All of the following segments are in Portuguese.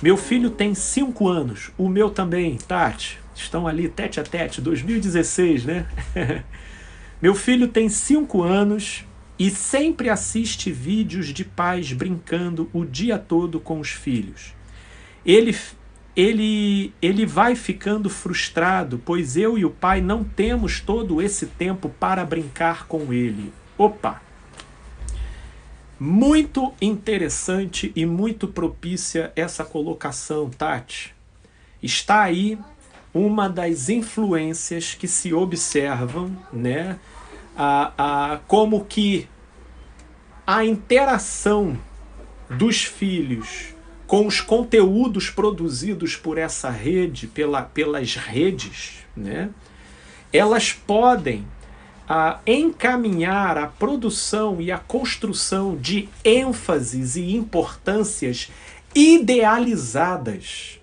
Meu filho tem 5 anos, o meu também, Tati. Estão ali tete a tete, 2016, né? Meu filho tem 5 anos e sempre assiste vídeos de pais brincando o dia todo com os filhos. Ele, ele vai ficando frustrado, pois eu e o pai não temos todo esse tempo para brincar com ele. Opa! Muito interessante e muito propícia essa colocação, Tati. Está aí uma das influências que se observam, né? Como que a interação dos filhos com os conteúdos produzidos por essa rede, pelas redes, né? Elas podem encaminhar a produção e a construção de ênfases e importâncias idealizadas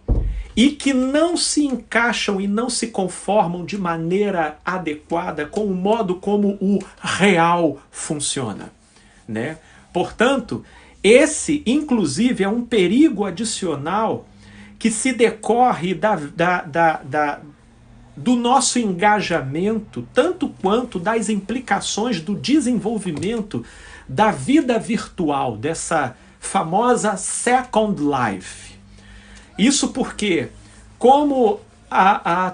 e que não se encaixam e não se conformam de maneira adequada com o modo como o real funciona, né? Portanto, esse, inclusive, é um perigo adicional que se decorre do nosso engajamento, tanto quanto das implicações do desenvolvimento da vida virtual, dessa famosa Second Life. Isso porque, como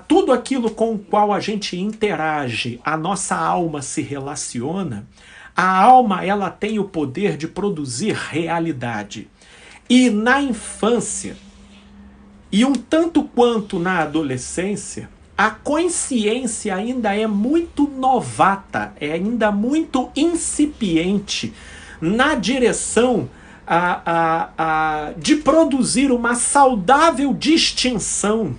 tudo aquilo com o qual a gente interage, a nossa alma se relaciona, a alma ela tem o poder de produzir realidade. E na infância, e um tanto quanto na adolescência, a consciência ainda é muito novata, é ainda muito incipiente na direção de produzir uma saudável distinção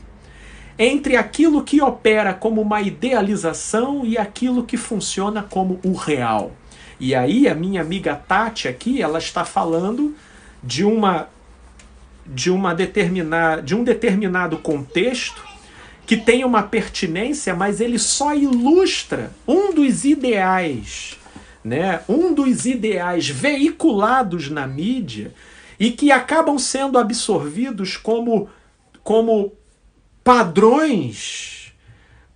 entre aquilo que opera como uma idealização e aquilo que funciona como o real. E aí a minha amiga Tati aqui, ela está falando de um determinado contexto que tem uma pertinência, mas ele só ilustra um dos ideais, né? Um dos ideais veiculados na mídia e que acabam sendo absorvidos como padrões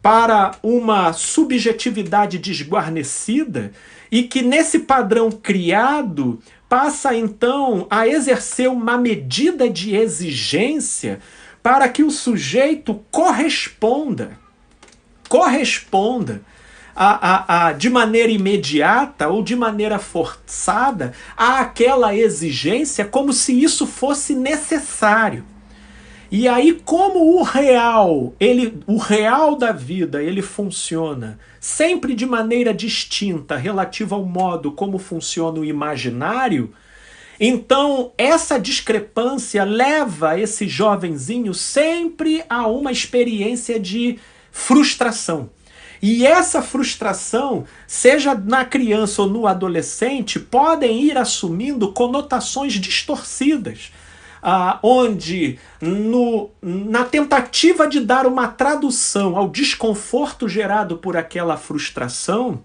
para uma subjetividade desguarnecida e que nesse padrão criado passa então a exercer uma medida de exigência para que o sujeito corresponda de maneira imediata ou de maneira forçada àquela exigência, como se isso fosse necessário. E aí, como o real da vida, ele funciona sempre de maneira distinta relativa ao modo como funciona o imaginário, então essa discrepância leva esse jovenzinho sempre a uma experiência de frustração. E essa frustração, seja na criança ou no adolescente, podem ir assumindo conotações distorcidas, onde na tentativa de dar uma tradução ao desconforto gerado por aquela frustração,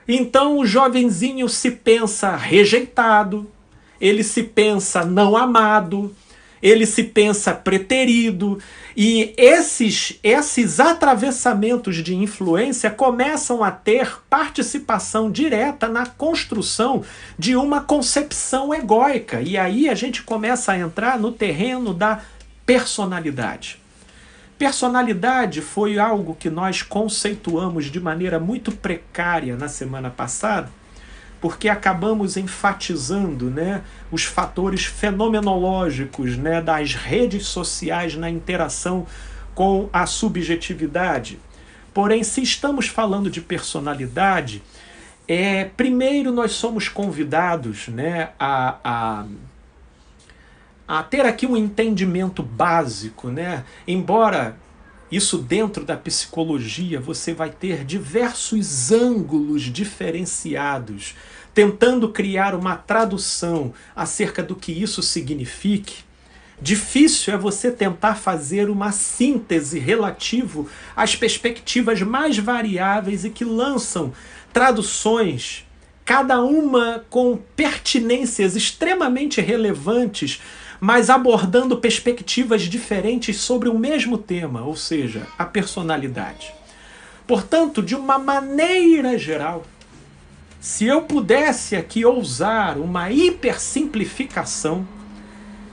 então o jovenzinho se pensa rejeitado, ele se pensa não amado, ele se pensa preterido, e esses atravessamentos de influência começam a ter participação direta na construção de uma concepção egóica. E aí a gente começa a entrar no terreno da personalidade. Personalidade foi algo que nós conceituamos de maneira muito precária na semana passada, porque acabamos enfatizando, né, os fatores fenomenológicos, né, das redes sociais na interação com a subjetividade. Porém, se estamos falando de personalidade, primeiro nós somos convidados, né, a ter aqui um entendimento básico, né? Embora isso dentro da psicologia você vai ter diversos ângulos diferenciados, tentando criar uma tradução acerca do que isso signifique. Difícil é você tentar fazer uma síntese relativo às perspectivas mais variáveis e que lançam traduções, cada uma com pertinências extremamente relevantes mas abordando perspectivas diferentes sobre o mesmo tema, ou seja, a personalidade. Portanto, de uma maneira geral, se eu pudesse aqui ousar uma hipersimplificação,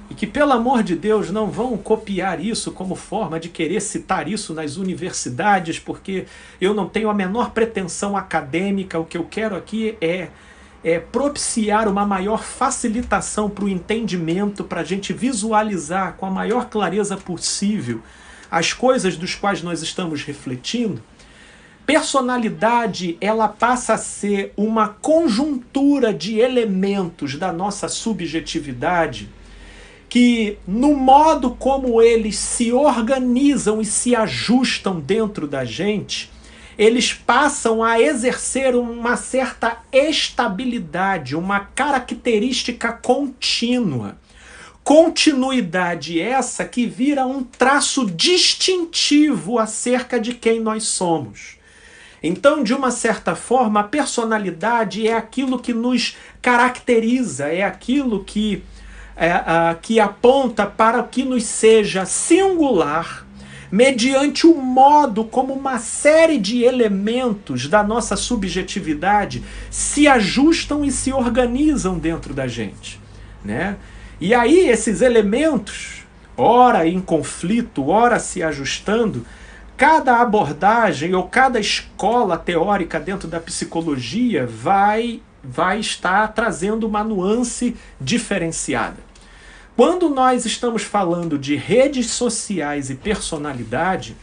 e que, pelo amor de Deus, não vão copiar isso como forma de querer citar isso nas universidades, porque eu não tenho a menor pretensão acadêmica, o que eu quero aqui é propiciar uma maior facilitação para o entendimento, para a gente visualizar com a maior clareza possível as coisas dos quais nós estamos refletindo. Personalidade, ela passa a ser uma conjuntura de elementos da nossa subjetividade que, no modo como eles se organizam e se ajustam dentro da gente, eles passam a exercer uma certa estabilidade, uma característica contínua. Continuidade essa que vira um traço distintivo acerca de quem nós somos. Então, de uma certa forma, a personalidade é aquilo que nos caracteriza, é aquilo que aponta para que nos seja singular, mediante o modo como uma série de elementos da nossa subjetividade se ajustam e se organizam dentro da gente, né? E aí esses elementos, ora em conflito, ora se ajustando, cada abordagem ou cada escola teórica dentro da psicologia vai estar trazendo uma nuance diferenciada. Quando nós estamos falando de redes sociais e personalidade,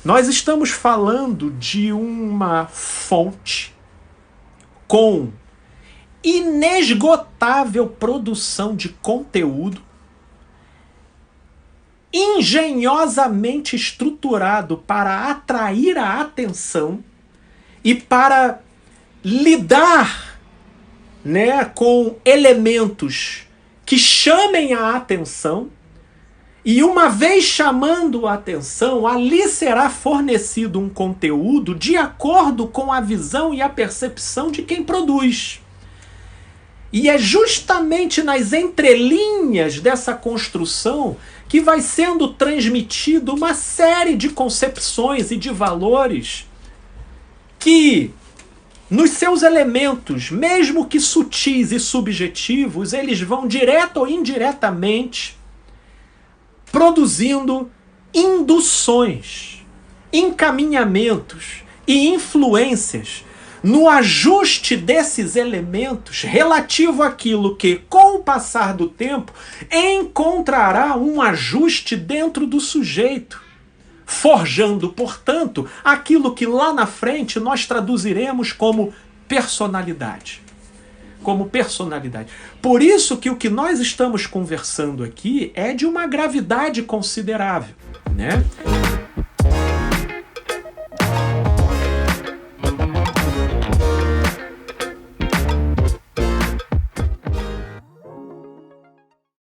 nós estamos falando de uma fonte com inesgotável produção de conteúdo, engenhosamente estruturado para atrair a atenção e para lidar, né, com elementos que chamem a atenção, e uma vez chamando a atenção, ali será fornecido um conteúdo de acordo com a visão e a percepção de quem produz. E é justamente nas entrelinhas dessa construção que vai sendo transmitido uma série de concepções e de valores que, nos seus elementos, mesmo que sutis e subjetivos, eles vão direto ou indiretamente produzindo induções, encaminhamentos e influências no ajuste desses elementos relativo àquilo que, com o passar do tempo, encontrará um ajuste dentro do sujeito, forjando, portanto, aquilo que lá na frente nós traduziremos como personalidade. Como personalidade. Por isso que o que nós estamos conversando aqui é de uma gravidade considerável, né?